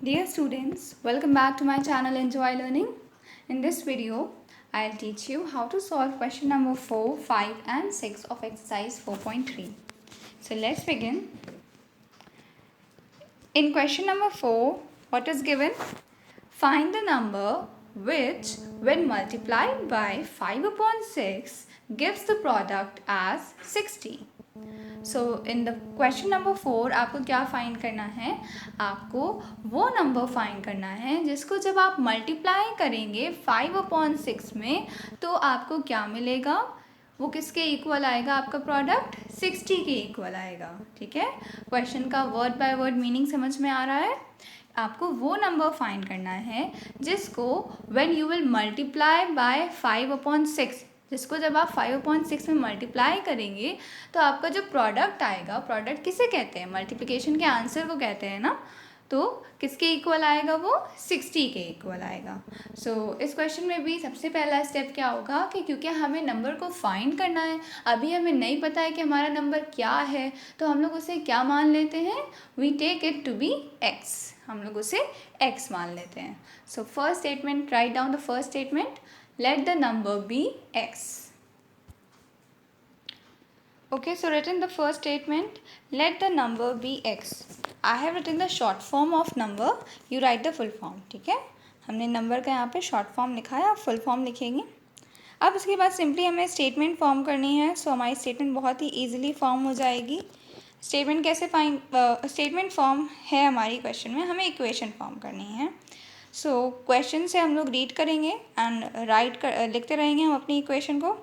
Dear students, welcome back to my channel Enjoy Learning. In this video, I'll teach you how to solve question number 4, 5 and 6 of exercise 4.3. So let's begin. In question number 4, what is given? Find the number which when multiplied by 5 upon 6 gives the product as 60. So in the question number 4 आपको क्या find करना है? आपको वो number find करना है जिसको जब आप मल्टीप्लाई करेंगे 5/6 में तो आपको क्या मिलेगा? वो किसके इक्वल आएगा? आपका प्रोडक्ट 60 के इक्वल आएगा. ठीक है, क्वेश्चन का वर्ड बाय वर्ड मीनिंग समझ में आ रहा है? आपको वो नंबर फाइंड करना है जिसको when you will multiply by 5/6, जिसको जब आप 5/6 में मल्टीप्लाई करेंगे तो आपका जो प्रोडक्ट आएगा, प्रोडक्ट किसे कहते हैं? मल्टीप्लिकेशन के आंसर को कहते हैं ना. तो किसके इक्वल आएगा? वो 60 के इक्वल आएगा. सो इस क्वेश्चन में भी सबसे पहला स्टेप क्या होगा कि क्योंकि हमें नंबर को फाइंड करना है, अभी हमें नहीं पता है कि हमारा नंबर क्या है, तो हम लोग उसे क्या मान लेते हैं? We take it to be X. हम लोग उसे एक्स मान लेते हैं. So first statement, write down the first statement. Let the number be x. Okay, so written the first statement. Let the number be x. I have written the short form of number. You write the full form. ठीक है, हमने number का यहाँ पे short form लिखा है, आप full form लिखेंगे. अब उसके बाद सिंपली हमें स्टेटमेंट फॉर्म करनी है. सो हमारी स्टेटमेंट बहुत ही ईजिली फॉर्म हो जाएगी. स्टेटमेंट कैसे फाइंड? स्टेटमेंट फॉर्म है हमारी क्वेश्चन में, हमें इक्वेशन फॉर्म करनी है. सो क्वेश्चन से हम लोग रीड करेंगे एंड लिखते रहेंगे हम अपनी इक्वेशन को.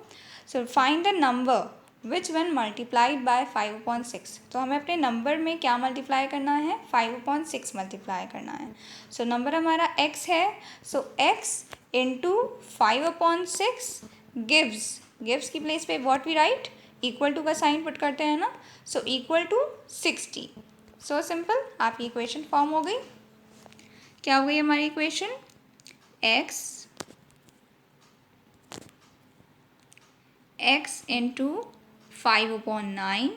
So find the number which one multiplied by 5/6. तो हमें अपने नंबर में क्या मल्टीप्लाई करना है? 5/6 मल्टीप्लाई करना है. सो नंबर हमारा x है. सो x इंटू 5/6 गिव्स की प्लेस पे what we write? Equal to का साइन पुट करते हैं ना. So equal to 60. So simple, आपकी इक्वेशन फॉर्म हो गई. क्या हो गई हमारी equation? x into 5/9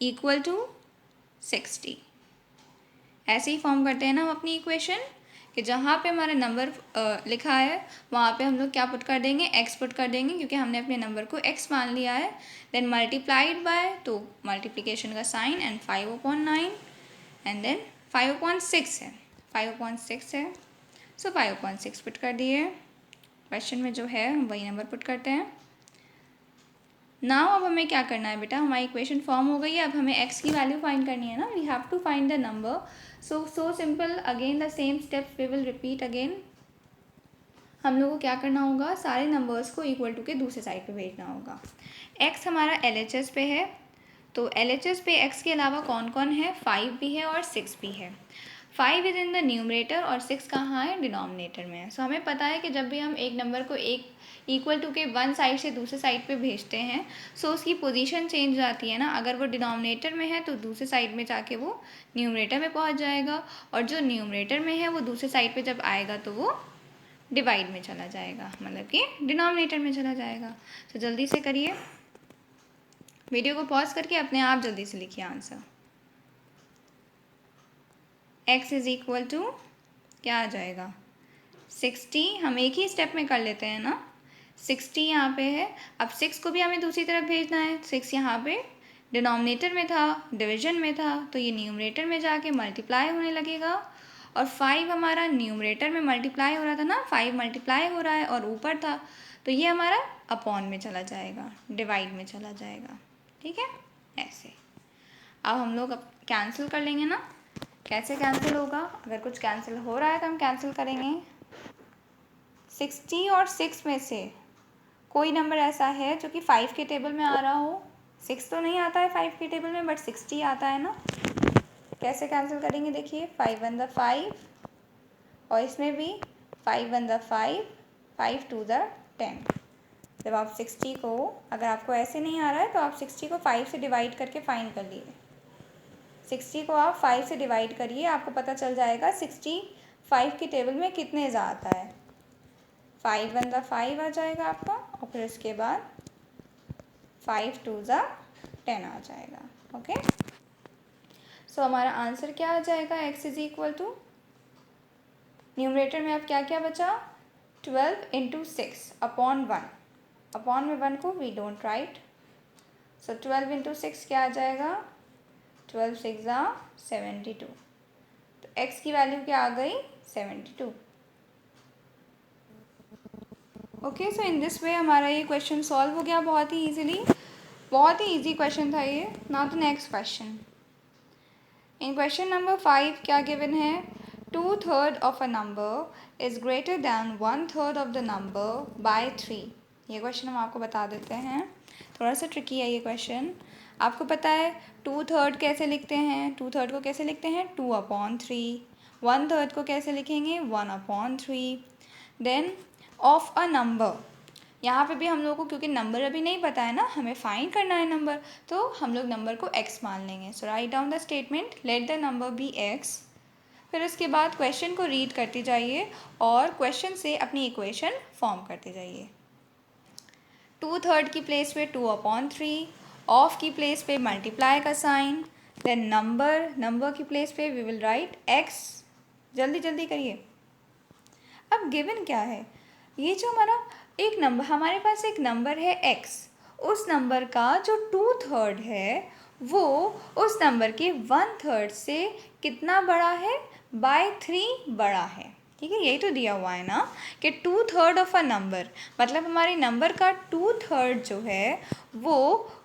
equal to 60. ऐसे ही फॉर्म करते हैं ना हम अपनी इक्वेशन कि जहाँ पे हमारा नंबर लिखा है वहाँ पे हम लोग क्या पुट कर देंगे? x पुट कर देंगे, क्योंकि हमने अपने नंबर को x मान लिया है. देन मल्टीप्लाइड बाय, तो मल्टीप्लिकेशन का साइन एंड 5/9 एंड देन 5/6 है. 5/6 है. सो 5/6 पुट कर दिए. क्वेश्चन में जो है हम वही नंबर पुट करते हैं. नाउ अब हमें क्या करना है बेटा? हमारी इक्वेशन फॉर्म हो गई है. अब हमें x की वैल्यू फाइंड करनी है ना. We have to find the number. So simple, again the same steps we will repeat again. हम लोग को क्या करना होगा? सारे नंबर्स को इक्वल टू के दूसरे साइड पे भेजना होगा. x हमारा LHS पे है, तो LHS पे x के अलावा कौन कौन है? 5 भी है और 6 भी है. 5 इज इन द न्यूमरेटर और 6 कहाँ है? डिनोमिनेटर में है. सो हमें पता है कि जब भी हम एक नंबर को एक इक्वल टू के वन साइड से दूसरे साइड पे भेजते हैं सो उसकी पोजीशन चेंज जाती है ना. अगर वो डिनोमिनेटर में है तो दूसरे साइड में जाके वो न्यूमरेटर में पहुंच जाएगा, और जो न्यूमरेटर में है वो दूसरे साइड पे जब आएगा तो वो डिवाइड में चला जाएगा, मतलब कि डिनोमिनेटर में चला जाएगा. तो जल्दी से करिए, वीडियो को पॉज करके अपने आप जल्दी से लिखिए answer. x is equal to क्या आ जाएगा? 60. हम एक ही स्टेप में कर लेते हैं ना. 60 यहाँ पे है. अब 6 को भी हमें दूसरी तरफ भेजना है. 6 यहाँ पे डिनोमिनेटर में था, डिवीजन में था, तो ये न्यूमरेटर में जाके मल्टीप्लाई होने लगेगा. और 5 हमारा न्यूमरेटर में मल्टीप्लाई हो रहा था ना, 5 मल्टीप्लाई हो रहा है और ऊपर था, तो ये हमारा अपॉन में चला जाएगा, डिवाइड में चला जाएगा. ठीक है, ऐसे. अब हम लोग अब कैंसिल कर लेंगे ना. कैसे कैंसिल होगा? अगर कुछ कैंसिल हो रहा है तो हम कैंसिल करेंगे. 60 और 6 में से कोई नंबर ऐसा है जो कि 5 के टेबल में आ रहा हो? 6 तो नहीं आता है 5 के टेबल में, बट 60 आता है ना. कैसे कैंसिल करेंगे? देखिए, 5 1 द 5 और इसमें भी 5 1 द 5, 5 2 द 10. जब आप 60 को, अगर आपको ऐसे नहीं आ रहा है तो आप 60 को 5 से डिवाइड करके फाइंड कर लिए. 60 को आप 5 से डिवाइड करिए, आपको पता चल जाएगा 60 5 के टेबल में कितने जा आता है. 5 1 द 5 आ जाएगा आपका, और फिर उसके बाद 5 2 द 10 आ जाएगा. ओके, सो हमारा आंसर क्या आ जाएगा? x is equal to numerator में अब क्या क्या बचा, 12 इंटू 6 अपॉन 1, अपॉन में 1 को we don't write, so 12 into 6 क्या आ जाएगा, 12 6 72, तो x की वैल्यू क्या आ गई, 72। Okay, so in this way हमारा ये क्वेश्चन सॉल्व हो गया बहुत ही ईजिली, बहुत ही ईजी क्वेश्चन था ये। Now the next question, in question number 5 क्या गिवन है, 2/3 of a number is greater than 1/3 of the number by 3। ये क्वेश्चन हम आपको बता देते हैं, थोड़ा सा ट्रिकी है ये क्वेश्चन। आपको पता है 2/3 कैसे लिखते हैं, 2/3 को कैसे लिखते हैं, 2/3, 1/3 को कैसे लिखेंगे, 1/3, देन ऑफ अ नंबर, यहाँ पे भी हम लोग को क्योंकि नंबर अभी नहीं पता है ना, हमें फाइंड करना है नंबर, तो हम लोग नंबर को x मान लेंगे। So write down the statement, let the number be x, फिर उसके बाद क्वेश्चन को रीड करते जाइए और क्वेश्चन से अपनी इक्वेशन फॉर्म करते जाइए। 2/3 की प्लेस पे 2/3, ऑफ की प्लेस पे मल्टीप्लाई का साइन, देन नंबर की प्लेस पे वी विल राइट x। जल्दी जल्दी करिए। अब गिवन क्या है, ये जो हमारा एक नंबर, हमारे पास एक नंबर है x, उस नंबर का जो 2/3 है वो उस नंबर के 1/3 से कितना बड़ा है, बाय 3 बड़ा है। ठीक है, यही तो दिया हुआ है ना कि 2/3 ऑफ अ नंबर, मतलब हमारे नंबर का 2/3 जो है वो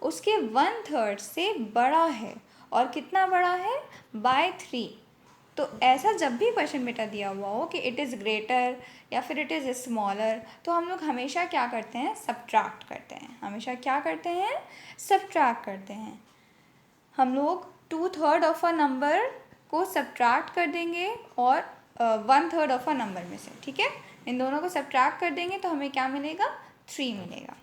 उसके 1/3 से बड़ा है, और कितना बड़ा है, बाय 3। तो ऐसा जब भी क्वेश्चन बेटा दिया हुआ हो कि इट इज़ ग्रेटर या फिर इट इज़ स्मॉलर, तो हम लोग हमेशा क्या करते हैं, सब्ट्रैक्ट करते हैं, हमेशा क्या करते हैं, सब्ट्रैक्ट करते हैं। हम लोग 2/3 ऑफ अ नंबर को सब्ट्रैक्ट कर देंगे और 1/3 ऑफ अ नंबर में से, ठीक है, इन दोनों को सब्ट्रैक्ट कर देंगे तो हमें क्या मिलेगा, 3 मिलेगा।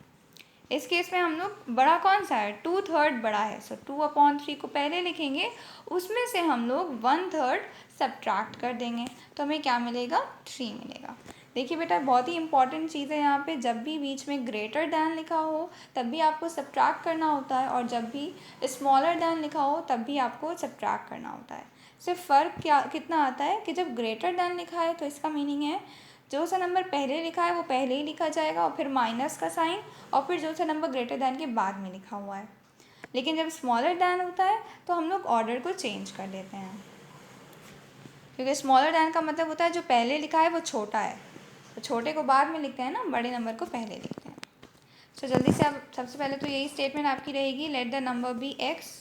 इस केस में हम लोग बड़ा कौन सा है, 2/3 बड़ा है, सो 2/3 को पहले लिखेंगे, उसमें से हम लोग 1/3 सब्ट्रैक्ट कर देंगे तो हमें क्या मिलेगा, 3 मिलेगा। देखिए बेटा, बहुत ही इंपॉर्टेंट चीज़ है यहाँ पे, जब भी बीच में ग्रेटर दैन लिखा हो तब भी आपको सब्ट्रैक्ट करना होता है, और जब भी स्मॉलर दैन लिखा हो तब भी आपको सब्ट्रैक्ट करना होता है। सिर्फ फ़र्क क्या कितना आता है कि जब ग्रेटर दैन लिखा है तो इसका मीनिंग है जो सा नंबर पहले लिखा है वो पहले ही लिखा जाएगा और फिर माइनस का साइन, और फिर जो सा नंबर ग्रेटर दैन के बाद में लिखा हुआ है। लेकिन जब स्मॉलर दैन होता है तो हम लोग ऑर्डर को चेंज कर देते हैं, क्योंकि स्मॉलर दैन का मतलब होता है जो पहले लिखा है वो छोटा है, तो छोटे को बाद में लिखते हैं ना, बड़े नंबर को पहले लिखते हैं। तो जल्दी से अब सबसे पहले तो यही स्टेटमेंट आपकी रहेगी, let the number be x।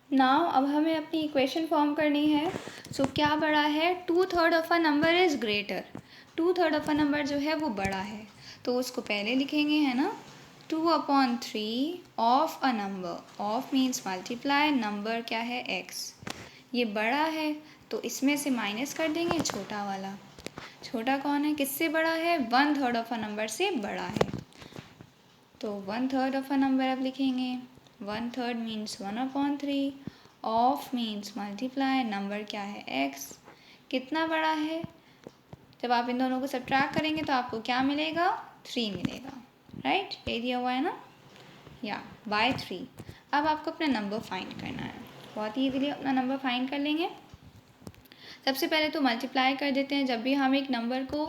Now अब हमें अपनी इक्वेशन फॉर्म करनी है। सो क्या बड़ा है, 2/3 of a number is greater, 2/3 of a number जो है वो बड़ा है, तो उसको पहले लिखेंगे, है ना, 2/3 of a number, of means multiply, number क्या है, x, ये बड़ा है तो इसमें से माइनस कर देंगे छोटा वाला, छोटा कौन है, किससे बड़ा है, 1/3 ऑफ अ नंबर से बड़ा है, तो 1/3 ऑफ अ नंबर अब लिखेंगे, 1/3 means 1/3, of means multiply, number क्या है, x, कितना बड़ा है, जब आप इन दोनों को सब्ट्रैक्ट करेंगे तो आपको क्या मिलेगा, 3 मिलेगा, राइट, ये दिया हुआ है ना, या बाय 3। अब आपको अपना नंबर फाइंड करना है, बहुत ही ईजिली अपना नंबर फाइंड कर लेंगे। सबसे पहले तो मल्टीप्लाई कर देते हैं, जब भी हम एक नंबर को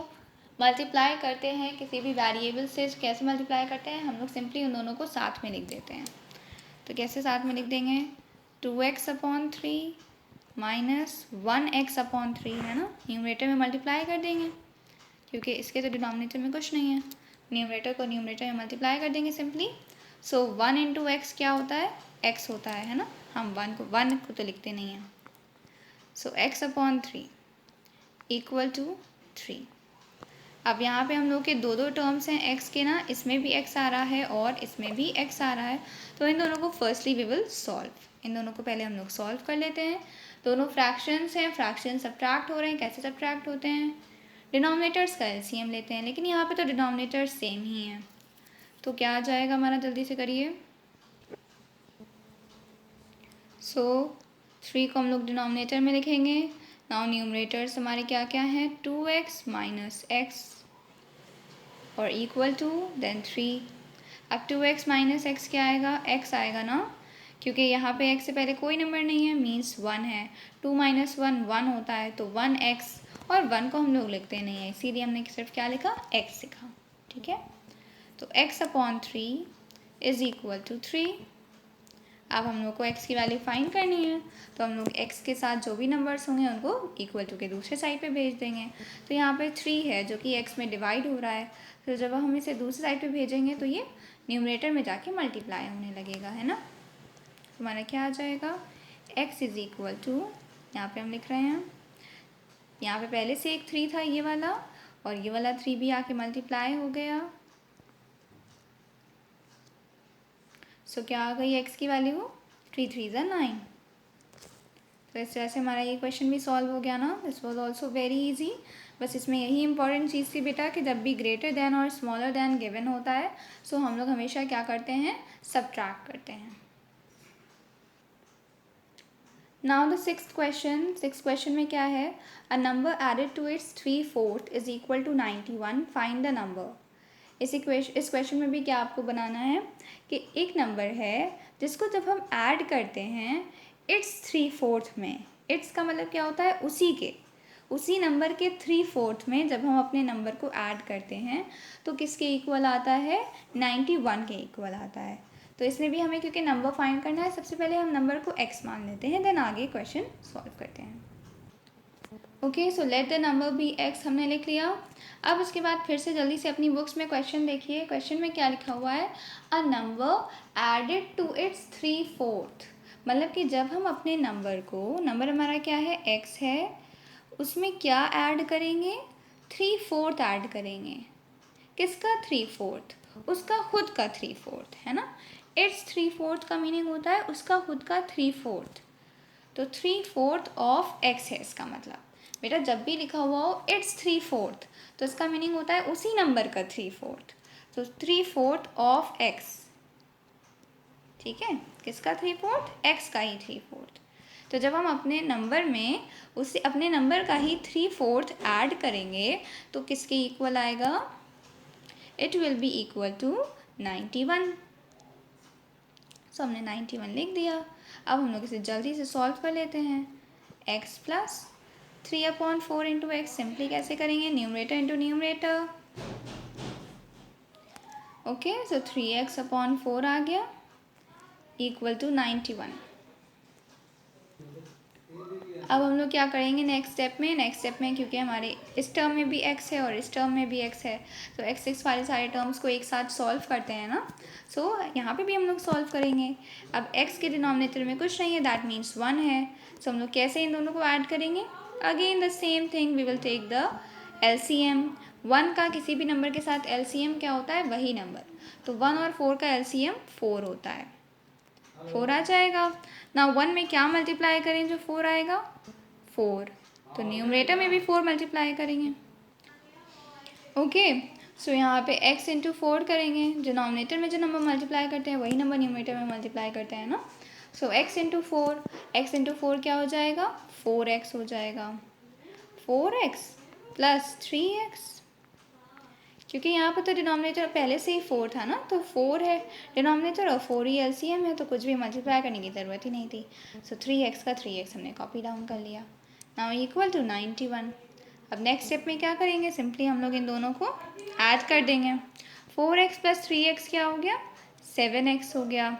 मल्टीप्लाई करते हैं किसी भी वेरिएबल से, कैसे मल्टीप्लाई करते हैं, हम लोग सिंपली उन दोनों को साथ में लिख देते हैं। तो कैसे साथ में लिख देंगे, 2x/3 माइनस 1x/3, है ना, न्यूमरेटर में मल्टीप्लाई कर देंगे क्योंकि इसके तो डिनोमिनेटर में कुछ नहीं है, न्यूमरेटर को न्यूमरेटर में मल्टीप्लाई कर देंगे सिंपली। सो 1 इंटू x क्या होता है, x होता है ना, हम 1 को तो लिखते नहीं हैं। सो x/3 इक्वल टू 3। अब यहाँ पे हम लोग के दो टर्म्स हैं x के ना, इसमें भी x आ रहा है और इसमें भी x आ रहा है, तो इन दोनों को फर्स्टली वी विल सॉल्व, इन दोनों को पहले हम लोग सॉल्व कर लेते हैं। दोनों फ्रैक्शंस हैं, फ्रैक्शन सब्ट्रैक्ट हो रहे हैं, कैसे सब्ट्रैक्ट होते हैं, डिनोमिनेटर्स का एलसीएम लेते हैं, लेकिन यहाँ पे तो डिनोमिनेटर्स सेम ही हैं, तो क्या आ जाएगा हमारा, जल्दी से करिए। सो 3 को हम लोग डिनोमिनेटर में लिखेंगे। नाउ न्यूमरेटर्स हमारे क्या क्या हैं, 2x माइनस x और इक्वल टू देन 3। अब 2x माइनस x क्या आएगा, x आएगा ना, क्योंकि यहाँ पे x से पहले कोई नंबर नहीं है, मीन्स 1 है। 2 - 1 1 होता है, तो 1x, और 1 को हम लोग लिखते नहीं है, इसीलिए हमने सिर्फ क्या लिखा, x लिखा। ठीक है, तो x/3 इज इक्वल टू 3। अब हम लोग को x की वैल्यू फाइंड करनी है, तो हम लोग x के साथ जो भी नंबर्स होंगे उनको इक्वल टू के दूसरे साइड पे भेज देंगे। तो यहाँ पे 3 है जो कि x में डिवाइड हो रहा है, तो जब हम इसे दूसरी साइड पे भेजेंगे तो ये न्यूमरेटर में जाके मल्टीप्लाई होने लगेगा, है ना। तो हमारा क्या आ जाएगा, x इज इक्वल टू, यहाँ पे हम लिख रहे हैं, यहाँ पे पहले से एक 3 था ये वाला, और ये वाला 3 भी आके मल्टीप्लाई हो गया। सो क्या आ गई x की वैल्यू, 3 3 = 9। तो इस तरह से हमारा ये क्वेश्चन भी सॉल्व हो गया ना। This was also very easy. बस इसमें यही इंपॉर्टेंट चीज़ थी बेटा कि जब भी ग्रेटर देन और स्मॉलर देन गिवन होता है, सो हम लोग हमेशा क्या करते हैं, सब्ट्रैक्ट करते हैं। नाउ द सिक्स्थ क्वेश्चन में क्या है, a number added to its 3/4 is equal to 91, find the number. इस क्वेश्चन में भी क्या आपको बनाना है कि एक नंबर है जिसको जब हम ऐड करते हैं इट्स 3/4 में, इट्स का मतलब क्या होता है, उसी नंबर के 3/4 में जब हम अपने नंबर को ऐड करते हैं तो किसके इक्वल आता है, 91 के इक्वल आता है। तो इसमें भी हमें क्योंकि नंबर फाइंड करना है, सबसे पहले हम नंबर को x मान लेते हैं, देन आगे क्वेश्चन सॉल्व करते हैं। Okay, so let the number be x हमने लिख लिया। अब उसके बाद फिर से जल्दी से अपनी बुक्स में क्वेश्चन देखिए। क्वेश्चन में क्या लिखा हुआ है, a number added to its 3/4, मतलब कि जब हम अपने नंबर को, नंबर हमारा क्या है, x है, उसमें क्या ऐड करेंगे, 3/4 ऐड करेंगे। किसका 3/4, उसका खुद का 3/4, है ना। इट्स 3/4 का मीनिंग होता है उसका खुद का 3/4, तो 3/4 ऑफ x है इसका मतलब। बेटा जब भी लिखा हुआ हो इट्स 3/4 तो इसका मीनिंग होता है उसी नंबर का 3/4, तो 3/4 ऑफ x। ठीक है, किसका 3/4, x का ही 3/4। तो जब हम अपने नंबर में उसे अपने नंबर का ही 3/4 ऐड करेंगे तो किसके इक्वल आएगा, it will be equal to 91। So हमने 91 लिख दिया। अब हम लोग इसे जल्दी से सॉल्व कर लेते हैं। x plus 3/4 into x simply कैसे करेंगे, न्यूमरेटर इंटू न्यूमरेटर। ओके, सो 3x/4 आ गया इक्वल टू 91। अब हम लोग क्या करेंगे नेक्स्ट स्टेप में क्योंकि हमारे इस टर्म में भी x है और इस टर्म में भी x है, तो x वाले सारे टर्म्स को एक साथ सॉल्व करते हैं ना। सो यहाँ पे भी हम लोग सॉल्व करेंगे। अब x के डिनोमिनेटर में कुछ नहीं है, दैट मीन्स 1 है। सो हम लोग कैसे इन दोनों को ऐड करेंगे, again the same thing, we will take the LCM। 1 का किसी भी नंबर के साथ LCM क्या होता है, वही नंबर, तो 1 और 4 का LCM 4 होता है, 4 आ जाएगा ना। 1 में क्या मल्टीप्लाई करें जो 4 आएगा, 4, तो न्यूमरेटर में भी 4 मल्टीप्लाई करेंगे। ओके, सो यहाँ पे x इंटू 4 करेंगे, डिनोमिनेटर में जो नंबर मल्टीप्लाई करते हैं वही नंबर न्यूमरेटर में मल्टीप्लाई करते हैं ना। सो x इंटू 4 क्या हो जाएगा, 4x हो जाएगा, 4x प्लस 3x, क्योंकि यहाँ पर तो डिनोमिनेटर पहले से ही 4 था ना, तो 4 है डिनोमिनेटर और 4 ही LCM है, तो कुछ भी मल्टीप्लाई करने की ज़रूरत ही नहीं थी। सो 3x का 3x हमने कॉपी डाउन कर लिया, नाउ इक्वल टू 91। अब नेक्स्ट स्टेप में क्या करेंगे, सिंपली हम लोग इन दोनों को ऐड कर देंगे। 4x प्लस 3x क्या हो गया, 7x हो गया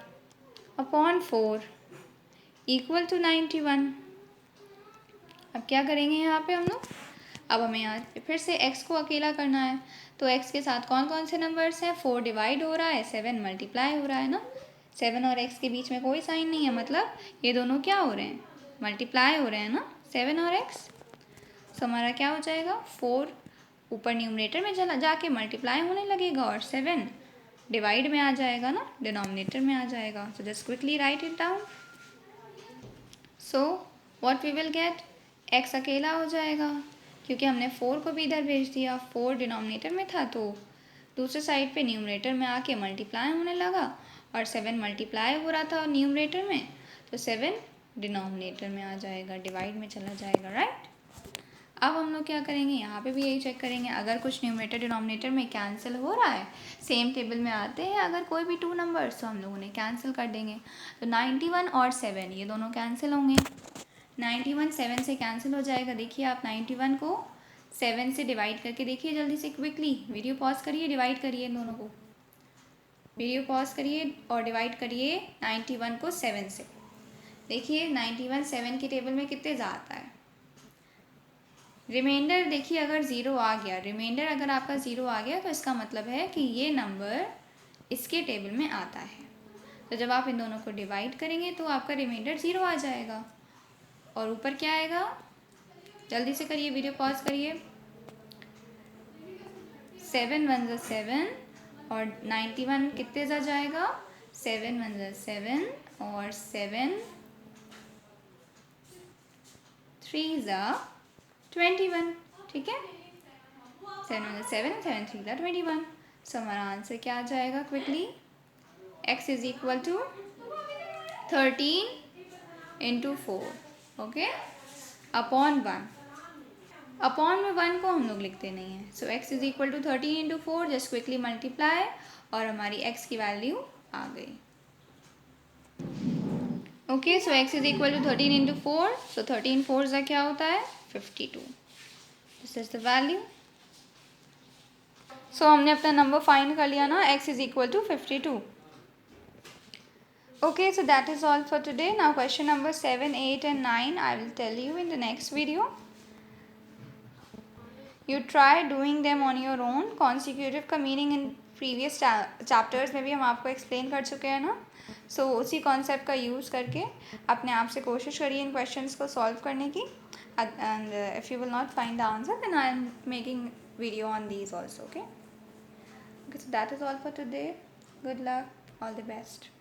अपॉन 4 इक्वल टू 91। अब क्या करेंगे यहाँ पे हम लोग, अब हमें यहाँ पे फिर से x को अकेला करना है, तो x के साथ कौन कौन से नंबर्स हैं, 4 डिवाइड हो रहा है, 7 मल्टीप्लाई हो रहा है ना। 7 और x के बीच में कोई साइन नहीं है, मतलब ये दोनों क्या हो रहे हैं, मल्टीप्लाई हो रहे हैं ना, 7 और x। सो हमारा क्या हो जाएगा, 4 ऊपर न्यूमरेटर में चला जाके मल्टीप्लाई होने लगेगा और 7 डिवाइड में आ जाएगा ना, डिनोमिनेटर में आ जाएगा। So just quickly write it down. So what we will get, x अकेला हो जाएगा क्योंकि हमने 4 को भी इधर भेज दिया, 4 डिनोमिनेटर में था तो दूसरे साइड पे न्यूमरेटर में आके मल्टीप्लाई होने लगा, और 7 मल्टीप्लाई हो रहा था न्यूमरेटर में, तो 7 डिनोमिनेटर में आ जाएगा, डिवाइड में चला जाएगा, राइट। अब हम लोग क्या करेंगे, यहाँ पे भी यही चेक करेंगे, अगर कुछ न्यूमरेटर डिनोमिनेटर में कैंसिल हो रहा है, सेम टेबल में आते हैं अगर कोई भी 2 नंबर्स, तो हम लोग उन्हें कैंसिल कर देंगे। तो 91 और 7 ये दोनों कैंसिल होंगे। 91 7 से कैंसिल हो जाएगा। देखिए आप 91 को 7 से डिवाइड करके देखिए जल्दी से, क्विकली वीडियो पॉज करिए, डिवाइड करिए इन दोनों को, वीडियो पॉज करिए और डिवाइड करिए 91 को 7 से। देखिए 91 7 की टेबल में कितने जा आता है। रिमाइंडर देखिए अगर ज़ीरो आ गया, रिमाइंडर अगर आपका ज़ीरो आ गया तो इसका मतलब है कि ये नंबर इसके टेबल में आता है। तो जब आप इन दोनों को डिवाइड करेंगे तो आपका रिमाइंडर ज़ीरो आ जाएगा। और ऊपर क्या आएगा, जल्दी से करिए, वीडियो पॉज करिए। 7 1 ज़ा 7 और 91 कितने जा जाएगा, 7 1 ज़ा 7 और 7 3 ज़ा 21। ठीक है, 7 1 ज़ा 7 7 3 ज़ा 21। सो हमारा आंसर क्या आ जाएगा quickly, x is equal to 13 into 4, okay, upon 1। Upon में 1 को हम लोग लिखते नहीं हैं। So x is equal to 13 into 4, just quickly multiply और हमारी x की वैल्यू आ गई। Okay, so x is equal to 13 into 4, so 13 4 ज़ा क्या होता है 52। This is the value. So हमने अपना नंबर फाइंड कर लिया ना, x is equal to 52। Okay, so that is all for today. Now question number 7, 8 and 9 I will tell you in the next video. You try doing them on your own. Consecutive का meaning in previous chapters में भी हम आपको explain कर चुके हैं ना, so उसी concept का use करके अपने आप से कोशिश करिए इन questions को solve करने की, and if you will not find the answer then I am making video on these also. Okay, so that is all for today. Good luck, all the best.